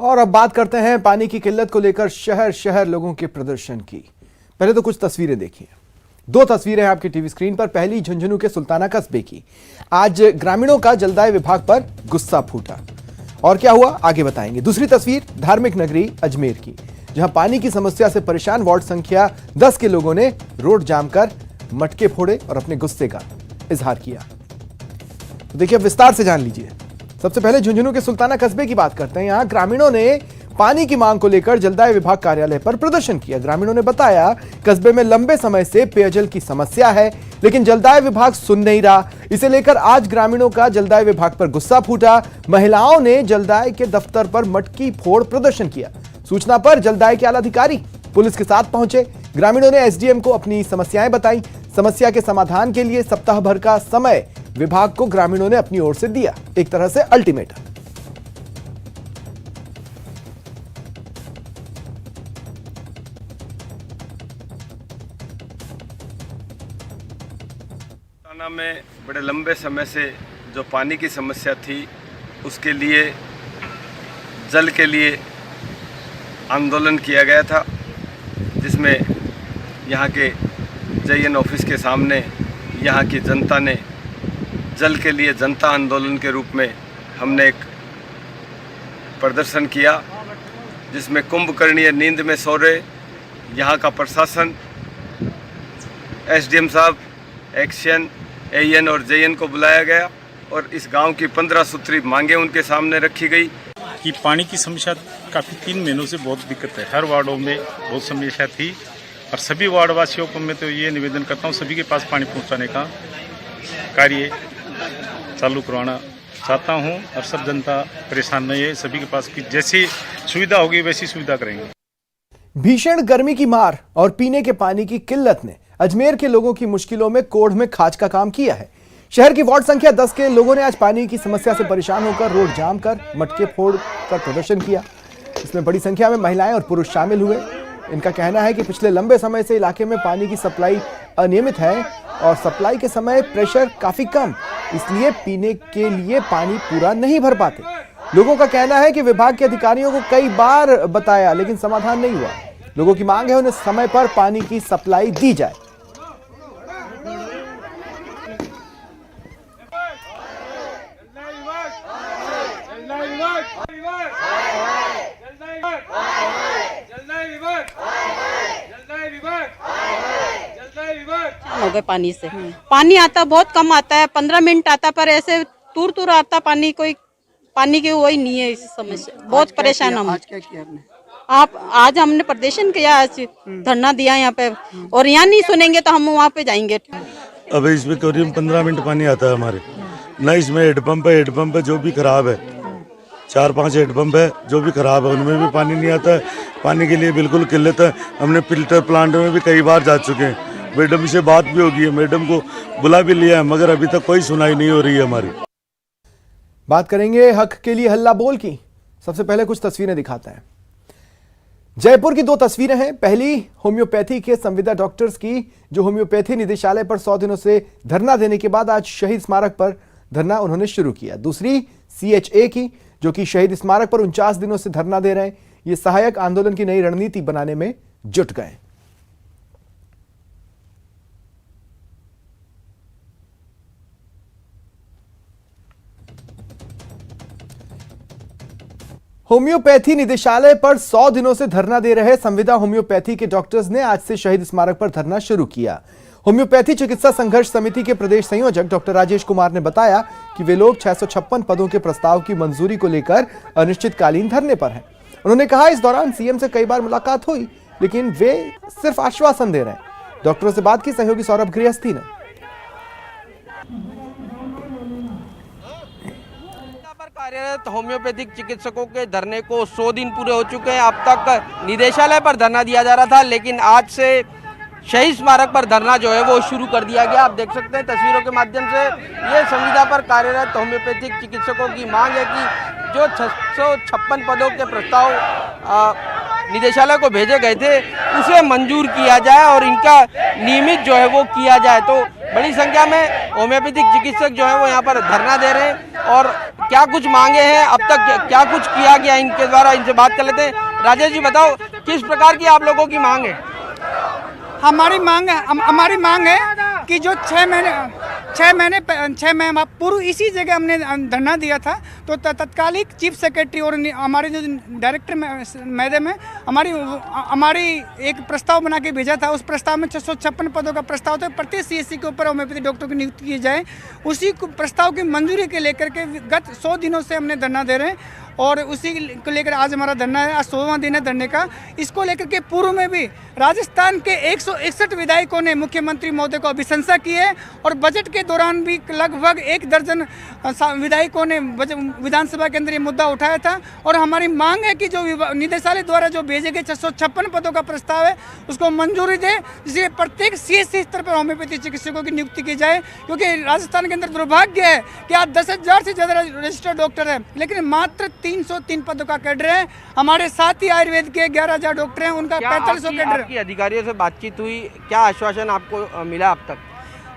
और अब बात करते हैं पानी की किल्लत को लेकर शहर शहर लोगों के प्रदर्शन की। पहले तो कुछ तस्वीरें देखिए। दो तस्वीरें हैं आपकी टीवी स्क्रीन पर। पहली झुंझुनू के सुल्ताना कस्बे की। आज ग्रामीणों का जलदाय विभाग पर गुस्सा फूटा और क्या हुआ आगे बताएंगे। दूसरी तस्वीर धार्मिक नगरी अजमेर की, जहां पानी की समस्या से परेशान वार्ड संख्या 10 के लोगों ने रोड जाम कर मटके फोड़े और अपने गुस्से का इजहार किया। तो देखिए विस्तार से जान लीजिए। सबसे पहले झुंझुनू के सुल्ताना कस्बे की बात करते हैं। यहां ग्रामीणों ने पानी की मांग को लेकर जलदाय विभाग कार्यालय पर प्रदर्शन किया। ग्रामीणों ने बताया कस्बे में लंबे समय से पेयजल की समस्या है, लेकिन जलदाय विभाग सुन नहीं रहा। इसे लेकर आज ग्रामीणों का जलदाय विभाग पर गुस्सा फूटा। महिलाओं ने जलदाय के दफ्तर पर मटकी फोड़ प्रदर्शन किया। सूचना पर जलदाय के आला अधिकारी पुलिस के साथ पहुंचे। ग्रामीणों ने एसडीएम को अपनी समस्याएं बताई। समस्या के समाधान के लिए सप्ताह भर का समय विभाग को ग्रामीणों ने अपनी ओर से दिया, एक तरह से अल्टीमेटम। थाना में बड़े लंबे समय से जो पानी की समस्या थी, उसके लिए जल के लिए आंदोलन किया गया था, जिसमें यहाँ के जेईएन ऑफिस के सामने यहाँ की जनता ने जल के लिए जनता आंदोलन के रूप में हमने एक प्रदर्शन किया, जिसमें कुंभकर्णीय नींद में सो रहे यहाँ का प्रशासन, एसडीएम साहब, एक्शन, एएन और जेईएन को बुलाया गया और इस गांव की 15 सूत्री मांगे उनके सामने रखी गई। कि पानी की समस्या काफ़ी 3 महीनों से बहुत दिक्कत है। हर वार्डों में बहुत समस्या थी और सभी वार्ड वासियों को मैं तो ये निवेदन करता हूँ सभी के पास पानी पहुँचाने का कार्य चालू करवाना चाहता हूँ और सब जनता परेशान नहीं है। सभी के पास की जैसी सुविधा होगी वैसी सुविधा करेंगे। भीषण गर्मी की मार और पीने के पानी की किल्लत ने अजमेर के लोगों की मुश्किलों में कोढ़ में खाज का काम किया है। शहर की वार्ड संख्या 10 के लोगों ने आज पानी की समस्या से परेशान होकर रोड जाम कर मटके फोड़ कर प्रदर्शन किया। इसमें बड़ी संख्या में महिलाएं और पुरुष शामिल हुए। इनका कहना है कि पिछले लंबे समय से इलाके में पानी की सप्लाई अनियमित है और सप्लाई के समय प्रेशर काफी कम, इसलिए पीने के लिए पानी पूरा नहीं भर पाते। लोगों का कहना है कि विभाग के अधिकारियों को कई बार बताया लेकिन समाधान नहीं हुआ। लोगों की मांग है उन्हें समय पर पानी की सप्लाई दी जाए। हो गए पानी से। पानी आता बहुत कम आता है, 15 मिनट आता, पर ऐसे दूर दूर आता पानी, कोई पानी की वही नहीं है। इस समस्या बहुत परेशान हम। आज क्या किया आपने? आज हमने प्रदर्शन किया, आज धरना दिया यहाँ पे, और यहाँ नहीं सुनेंगे तो हम वहाँ पे जाएंगे। अब इसमें करीब 15 मिनट पानी आता है हमारे, न इसमें हेडपम्प है जो भी खराब है, 4-5 हेडपम्प है जो भी खराब है, उनमें भी पानी नहीं आता है। पानी के लिए बिल्कुल किल्लत है। हमने फिल्टर प्लांट में भी कई बार जा चुके हैं, मैडम से बात भी होगी है, मैडम को बुला भी लिया है, मगर अभी तक कोई सुनाई नहीं हो रही है हमारी। बात करेंगे हक के लिए हल्ला बोल की। सबसे पहले कुछ तस्वीरें दिखाते हैं। जयपुर की 2 तस्वीरें हैं। पहली होम्योपैथी के संविदा डॉक्टर्स की, जो होम्योपैथी निदेशालय पर 100 दिनों से धरना देने के बाद आज शहीद स्मारक पर धरना उन्होंने शुरू किया। दूसरी CHA की, जो कि शहीद स्मारक पर 49 दिनों से धरना दे रहे हैं। ये सहायक आंदोलन की नई रणनीति बनाने में जुट गए। होम्योपैथी निदेशालय पर 100 दिनों से धरना दे रहे संविदा होम्योपैथी के डॉक्टर्स ने आज से शहीद स्मारक पर धरना शुरू किया। होम्योपैथी चिकित्सा संघर्ष समिति के प्रदेश संयोजक डॉक्टर राजेश कुमार ने बताया कि वे लोग 656 पदों के प्रस्ताव की मंजूरी को लेकर अनिश्चितकालीन धरने पर हैं। उन्होंने कहा इस दौरान सीएम से कई बार मुलाकात हुई, लेकिन वे सिर्फ आश्वासन दे रहे हैं। डॉक्टरों से बात की सहयोगी सौरभ गृहस्थी ने। कार्यरत होम्योपैथिक चिकित्सकों के धरने को 100 दिन पूरे हो चुके हैं। अब तक निदेशालय पर धरना दिया जा रहा था, लेकिन आज से शहीद स्मारक पर धरना जो है वो शुरू कर दिया गया। आप देख सकते हैं तस्वीरों के माध्यम से, ये संविदा पर कार्यरत होम्योपैथिक चिकित्सकों की मांग है कि जो 656 पदों के प्रस्ताव निदेशालय को भेजे गए थे उसे मंजूर किया जाए और इनका नियमित जो है वो किया जाए। तो बड़ी संख्या में होम्योपैथिक चिकित्सक जो है वो यहाँ पर धरना दे रहे हैं और क्या कुछ मांगे हैं, अब तक क्या कुछ किया गया इनके द्वारा, इनसे बात कर लेते हैं। राजेश जी बताओ, किस प्रकार की आप लोगों की मांग है? हमारी मांग है कि जो 6 महीने पूर्व इसी जगह हमने धरना दिया था, तो तत्कालिक चीफ सेक्रेटरी और हमारे जो डायरेक्टर मैडम है, हमारी एक प्रस्ताव बना के भेजा था। उस प्रस्ताव में 656 पदों का प्रस्ताव था, प्रत्येक CSC के ऊपर होम्योपैथी डॉक्टर की नियुक्ति की जाए। उसी प्रस्ताव की मंजूरी के लेकर के गत 100 दिनों से हमने धरना दे रहे हैं और उसी को लेकर आज हमारा धरना है। आज 100वां दिन है धरने का। इसको लेकर के पूर्व में भी राजस्थान के 161 विधायकों ने मुख्यमंत्री महोदय को अभिशंसा की है और बजट के दौरान भी लगभग 1 दर्जन विधायकों ने विधानसभा के अंदर ये मुद्दा उठाया था। और हमारी मांग है कि जो निदेशालय द्वारा जो भेजे गए 656 पदों का प्रस्ताव है उसको मंजूरी दे, जिससे प्रत्येक CSC स्तर पर होम्योपैथी चिकित्सकों की नियुक्ति की जाए। क्योंकि राजस्थान के अंदर दुर्भाग्य है कि आज 10,000 से ज़्यादा रजिस्टर्ड डॉक्टर है, लेकिन मात्र 303 पदों का कैडर है। हमारे साथ ही आयुर्वेद के 11,000 डॉक्टर हैं, उनका 4500 कैडर। आपकी अधिकारियों से बातचीत हुई, क्या आश्वासन आपको मिला अब तक?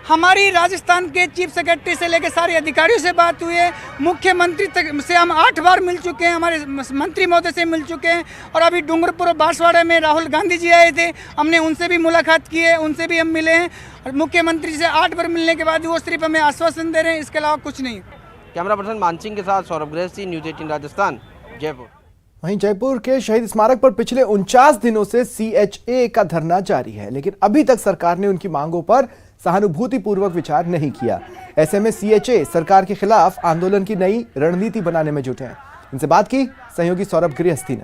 हमारी राजस्थान के चीफ सेक्रेटरी से लेकर सारे अधिकारियों से बात हुई है। मुख्यमंत्री तक से हम 8 बार मिल चुके हैं, हमारे मंत्री महोदय से मिल चुके हैं और अभी डूंगरपुर और बांसवाड़ा में राहुल गांधी जी आए थे, हमने उनसे भी मुलाकात की है, उनसे भी हम मिले हैं। और मुख्यमंत्री से 8 बार मिलने के बाद वो सिर्फ हमें आश्वासन दे रहे हैं, इसके अलावा कुछ नहीं। कैमरा पर्सन मान सिंह के साथ सौरभ गृहस्थी, न्यूज़ 18 राजस्थान, जयपुर। वहीं जयपुर के शहीद स्मारक पर पिछले 49 दिनों से CHA का धरना जारी है, लेकिन अभी तक सरकार ने उनकी मांगों पर सहानुभूतिपूर्वक विचार नहीं किया। ऐसे में CHA सरकार के खिलाफ आंदोलन की नई रणनीति बनाने में जुटे हैं। इनसे बात की सहयोगी सौरभ गृहस्थी ने।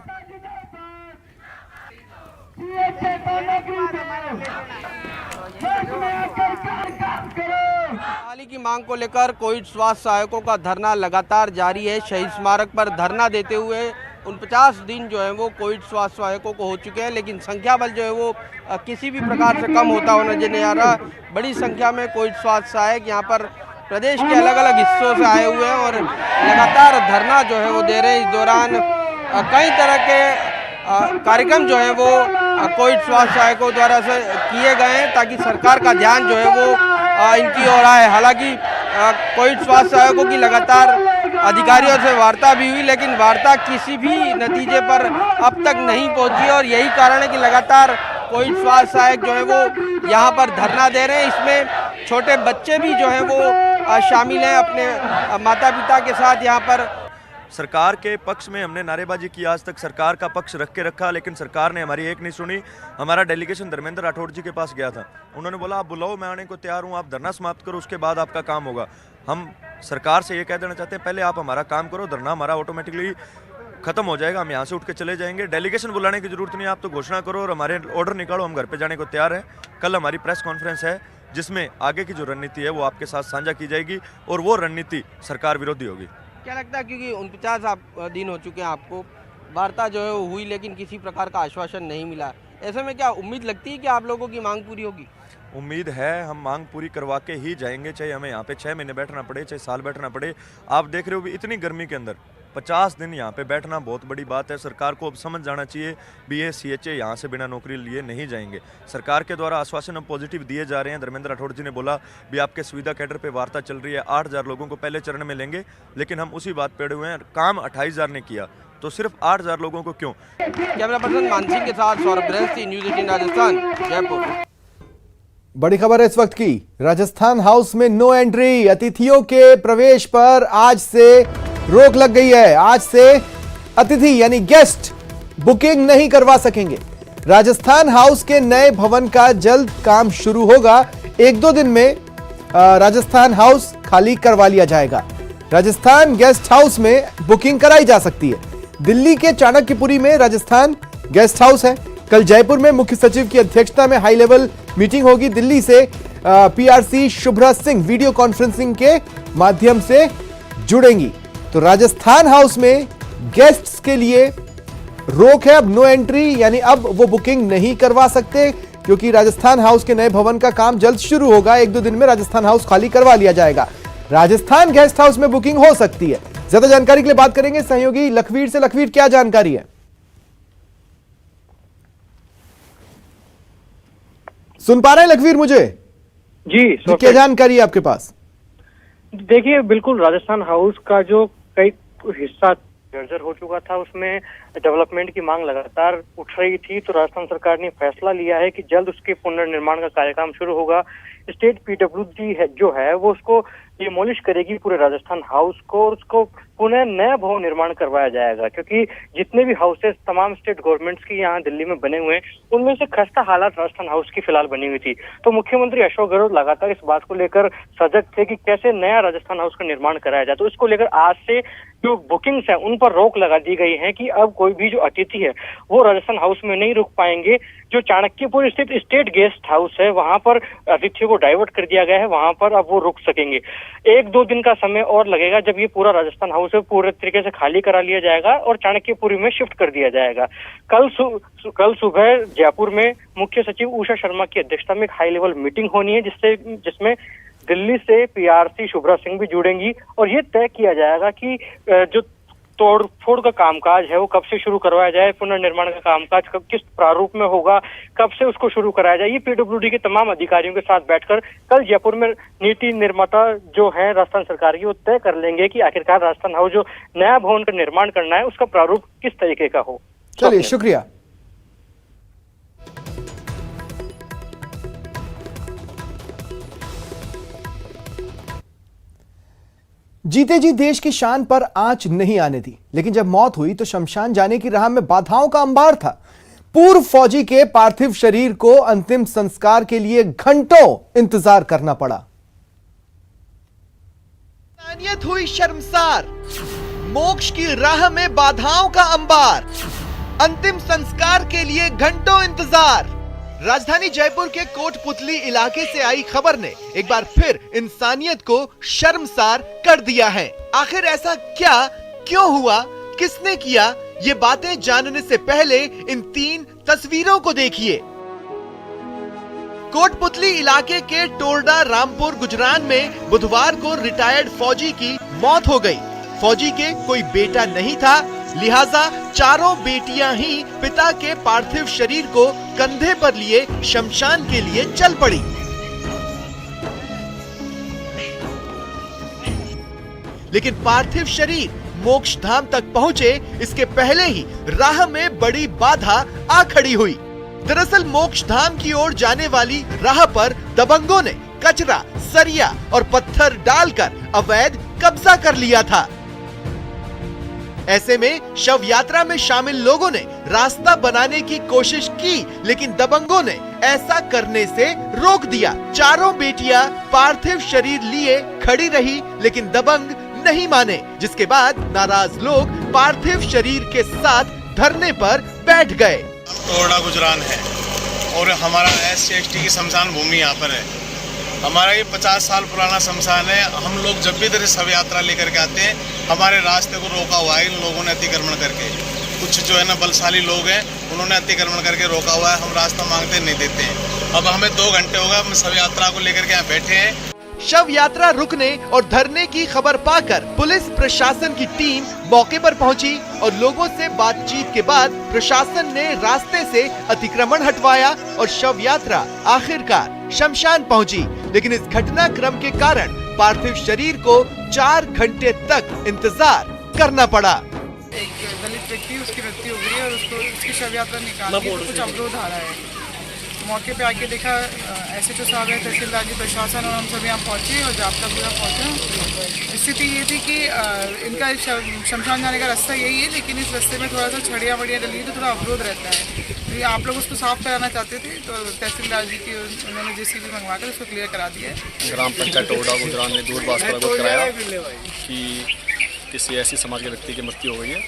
बहाली की मांग को लेकर कोविड स्वास्थ्य सहायकों का धरना लगातार जारी है। शहीद स्मारक पर धरना देते हुए 49 दिन जो है वो कोविड स्वास्थ्य सहायकों को हो चुके हैं, लेकिन संख्या बल जो है वो किसी भी प्रकार से कम होता हुआ नजर नहीं आ रहा। बड़ी संख्या में कोविड स्वास्थ्य सहायक यहाँ पर प्रदेश के अलग अलग हिस्सों से आए हुए हैं और लगातार धरना जो है वो दे रहे हैं। इस दौरान कई तरह के कार्यक्रम जो है वो कोविड स्वास्थ्य सहायकों द्वारा से किए गए हैं ताकि सरकार का ध्यान जो है वो इनकी ओर आए। हालांकि कोविड स्वास्थ्य सहायकों की लगातार अधिकारियों से वार्ता भी हुई, लेकिन वार्ता किसी भी नतीजे पर अब तक नहीं पहुंची और यही कारण है कि लगातार कोविड स्वास्थ्य सहायक जो है वो यहाँ पर धरना दे रहे हैं। इसमें छोटे बच्चे भी जो है वो शामिल हैं अपने माता पिता के साथ। यहाँ पर सरकार के पक्ष में हमने नारेबाजी की, आज तक सरकार का पक्ष रख के रखा, लेकिन सरकार ने हमारी एक नहीं सुनी। हमारा डेलीगेशन धर्मेंद्र राठौड़ जी के पास गया था, उन्होंने बोला आप बुलाओ, मैं आने को तैयार हूँ, आप धरना समाप्त करो, उसके बाद आपका काम होगा। हम सरकार से ये कह देना चाहते हैं पहले आप हमारा काम करो, धरना हमारा ऑटोमेटिकली खत्म हो जाएगा, हम यहाँ से उठ के चले जाएंगे। डेलीगेशन बुलाने की जरूरत नहीं, आप तो घोषणा करो और हमारे ऑर्डर निकालो, हम घर पे जाने को तैयार है। कल हमारी प्रेस कॉन्फ्रेंस है जिसमें आगे की जो रणनीति है वो आपके साथ साझा की जाएगी और वो रणनीति सरकार विरोधी होगी। क्या लगता है, क्योंकि 49 दिन हो चुके हैं आपको, वार्ता जो है वो हुई लेकिन किसी प्रकार का आश्वासन नहीं मिला, ऐसे में क्या उम्मीद लगती है कि आप लोगों की मांग पूरी होगी? उम्मीद है, हम मांग पूरी करवा के ही जाएंगे, चाहे हमें यहाँ पे 6 महीने बैठना पड़े, चाहे साल बैठना पड़े। आप देख रहे हो भी इतनी गर्मी के अंदर 50 दिन यहाँ पे बैठना बहुत बड़ी बात है। सरकार को अब समझ जाना चाहिए BA CHA यहाँ से बिना नौकरी लिए नहीं जाएंगे। सरकार के द्वारा आश्वासन अब पॉजिटिव दिए जा रहे हैं। धर्मेंद्र राठौड़ जी ने बोला भी आपके सुविधा कैडर पे वार्ता चल रही है, 8000 लोगों को पहले चरण में लेंगे, लेकिन हम उसी बात पे अड़े हुए हैं। काम 28000 ने किया तो सिर्फ 8000 लोगों को क्यों? कैमरा पर्सन मानसिंह के साथ सौरभ ब्रह्मस्थी, न्यूज़ 18 राजस्थान, जयपुर। बड़ी खबर है इस वक्त की, राजस्थान हाउस में नो एंट्री, अतिथियों के प्रवेश पर आज से रोक लग गई है। आज से अतिथि यानी गेस्ट बुकिंग नहीं करवा सकेंगे। राजस्थान हाउस के नए भवन का जल्द काम शुरू होगा, 1-2 दिन में राजस्थान हाउस खाली करवा लिया जाएगा। राजस्थान गेस्ट हाउस में बुकिंग कराई जा सकती है। दिल्ली के चाणक्यपुरी में राजस्थान गेस्ट हाउस है। कल जयपुर में मुख्य सचिव की अध्यक्षता में हाई लेवल मीटिंग होगी। दिल्ली से PRC Shubhra Singh video conferencing के माध्यम से जुड़ेंगी। तो राजस्थान हाउस में गेस्ट्स के लिए रोक है, अब नो एंट्री, यानी अब वो बुकिंग नहीं करवा सकते क्योंकि राजस्थान हाउस के नए भवन का काम जल्द शुरू होगा। 1-2 दिन में राजस्थान हाउस खाली करवा लिया जाएगा। राजस्थान गेस्ट हाउस में बुकिंग हो सकती है। ज्यादा जानकारी के लिए बात करेंगे सहयोगी लखवीर से। लखवीर, क्या जानकारी है? सुन पा रहे हैं लखवीर मुझे? जी, क्या जानकारी है आपके पास? देखिए, बिल्कुल राजस्थान हाउस का जो कई हिस्सा जर्जर हो चुका था, उसमें डेवलपमेंट की मांग लगातार उठ रही थी, तो राजस्थान सरकार ने फैसला लिया है कि जल्द उसके पुनर्निर्माण का कार्यक्रम शुरू होगा। स्टेट PWD है जो है वो उसको डिमोलिश करेगी पूरे राजस्थान हाउस को और उसको पुनः नया भवन निर्माण करवाया जाएगा, क्योंकि जितने भी हाउसेस तमाम स्टेट गवर्नमेंट्स की यहाँ दिल्ली में बने हुए हैं उनमें से खस्ता हालात राजस्थान हाउस की फिलहाल बनी हुई थी। तो मुख्यमंत्री अशोक गहलोत लगातार इस बात को लेकर सजग थे कि कैसे नया राजस्थान हाउस का निर्माण कराया जाए। तो इसको लेकर आज से जो बुकिंग्स है उन पर रोक लगा दी गई है कि अब कोई भी जो अतिथि है वो राजस्थान हाउस में नहीं रुक पाएंगे। जो चाणक्यपुर स्थित स्टेट गेस्ट हाउस है वहां पर अतिथियों को डाइवर्ट कर दिया गया है, वहां पर अब वो रुक सकेंगे। 1-2 दिन का समय और लगेगा जब ये पूरा राजस्थान हाउस है पूरे तरीके से खाली करा लिया जाएगा और चाणक्यपुरी में शिफ्ट कर दिया जाएगा। कल सुबह जयपुर में मुख्य सचिव उषा शर्मा की अध्यक्षता में एक हाई लेवल मीटिंग होनी है जिसमें दिल्ली से PRC शुभ्रा सिंह भी जुड़ेंगी और ये तय किया जाएगा कि जो तोड़ फोड़ का कामकाज है वो कब से शुरू करवाया जाए, पुनर्निर्माण का कामकाज कब किस प्रारूप में होगा, कब से उसको शुरू कराया जाए। ये PWD के तमाम अधिकारियों के साथ बैठकर कल जयपुर में नीति निर्माता जो है राजस्थान सरकार की वो तय कर लेंगे कि आखिरकार राजस्थान हाउस जो नया भवन का निर्माण करना है उसका प्रारूप किस तरीके का हो। चलिए, शुक्रिया। जीते जी देश की शान पर आंच नहीं आने दी, लेकिन जब मौत हुई तो शमशान जाने की राह में बाधाओं का अंबार था। पूर्व फौजी के पार्थिव शरीर को अंतिम संस्कार के लिए घंटों इंतजार करना पड़ा। इंसानियत हुई शर्मसार, मोक्ष की राह में बाधाओं का अंबार, अंतिम संस्कार के लिए घंटों इंतजार। राजधानी जयपुर के कोटपुतली इलाके से आई खबर ने एक बार फिर इंसानियत को शर्मसार कर दिया है। आखिर ऐसा क्या, क्यों हुआ, किसने किया, ये बातें जानने से पहले इन 3 तस्वीरों को देखिए। कोटपुतली इलाके के टोरडा रामपुर गुजरान में बुधवार को रिटायर्ड फौजी की मौत हो गई। फौजी के कोई बेटा नहीं था, लिहाजा चारों बेटियां ही पिता के पार्थिव शरीर को कंधे पर लिए शमशान के लिए चल पड़ी। लेकिन पार्थिव शरीर मोक्ष धाम तक पहुंचे इसके पहले ही राह में बड़ी बाधा आ खड़ी हुई। दरअसल मोक्ष धाम की ओर जाने वाली राह पर दबंगों ने कचरा, सरिया और पत्थर डालकर अवैध कब्जा कर लिया था। ऐसे में शव यात्रा में शामिल लोगों ने रास्ता बनाने की कोशिश की, लेकिन दबंगों ने ऐसा करने से रोक दिया। चारों बेटियां पार्थिव शरीर लिए खड़ी रही, लेकिन दबंग नहीं माने, जिसके बाद नाराज लोग पार्थिव शरीर के साथ धरने पर बैठ गए। टोरडा गुजरान है और हमारा SC/ST की शमशान भूमि यहाँ पर है। हमारा ये 50 साल पुराना शमशान है। हम लोग जब भी इधर शव यात्रा लेकर के आते हैं, हमारे रास्ते को रोका हुआ है इन लोगों ने अतिक्रमण करके। कुछ जो है ना बलशाली लोग हैं, उन्होंने अतिक्रमण करके रोका हुआ है। हम रास्ता मांगते नहीं देते हैं। अब हमें 2 घंटे हो गए, हम शव यात्रा को लेकर के यहाँ बैठे हैं। शव यात्रा रुकने और धरने की खबर पाकर पुलिस प्रशासन की टीम मौके पर पहुंची और लोगों से बातचीत के बाद प्रशासन ने रास्ते से अतिक्रमण हटवाया और शव यात्रा आखिरकार शमशान पहुंची। लेकिन इस घटनाक्रम के कारण पार्थिव शरीर को 4 घंटे तक इंतजार करना पड़ा। एक दलित व्यक्ति, उसकी मृत्यु हो गई और उसकी शव यात्रा निकालने में कुछ अवरोध आ रहा है। मौके पे आके देखा SHO साहब है, तहसीलदार जी, प्रशासन और हम सब यहाँ पहुँचे और जाब्ता पूरा पहुँचा। स्थिति ये थी कि इनका शमशान जाने का रास्ता यही है, लेकिन इस रास्ते में थोड़ा सा छड़ियाँ वड़ियाँ डली तो थोड़ा अवरोध रहता है। तो आप लोग उसको साफ कराना चाहते थे, तो तहसीलदार जी की उन्होंने JCB मंगवा कर उसको क्लियर करा दिया है। ग्राम पंचायत टोरडा गुजरान ने दूरभाष पर अवगत कराया कि किसी ऐसी समाज के व्यक्ति की मृत्यु हो गई है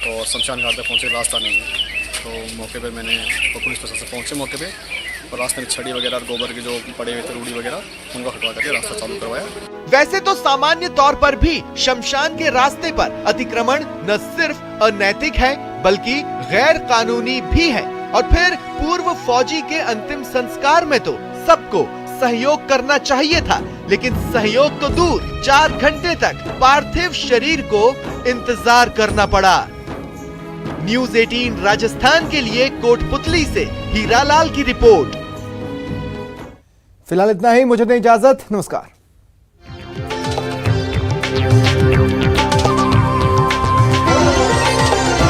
और शमशान घाट तक पहुँचे रास्ता नहीं है। तो मौके पे मैंने पुलिस प्रशासन पहुँचे मौके पे और रास्ते में छड़ी वगैरह और गोबर के जो पड़े हुए थे रूढ़ी वगैरह उनको हटवा करके रास्ता चालू करवाया। वैसे तो सामान्य तौर पर भी शमशान के रास्ते पर अतिक्रमण न सिर्फ अनैतिक है बल्कि गैर कानूनी भी है। और फिर पूर्व फौजी के अंतिम संस्कार में तो सबको सहयोग करना चाहिए था, लेकिन सहयोग तो दूर, 4 घंटे तक पार्थिव शरीर को इंतजार करना पड़ा। न्यूज़ 18 राजस्थान के लिए कोटपुतली से हीरालाल की रिपोर्ट। फिलहाल इतना ही, मुझे दें इजाजत, नमस्कार।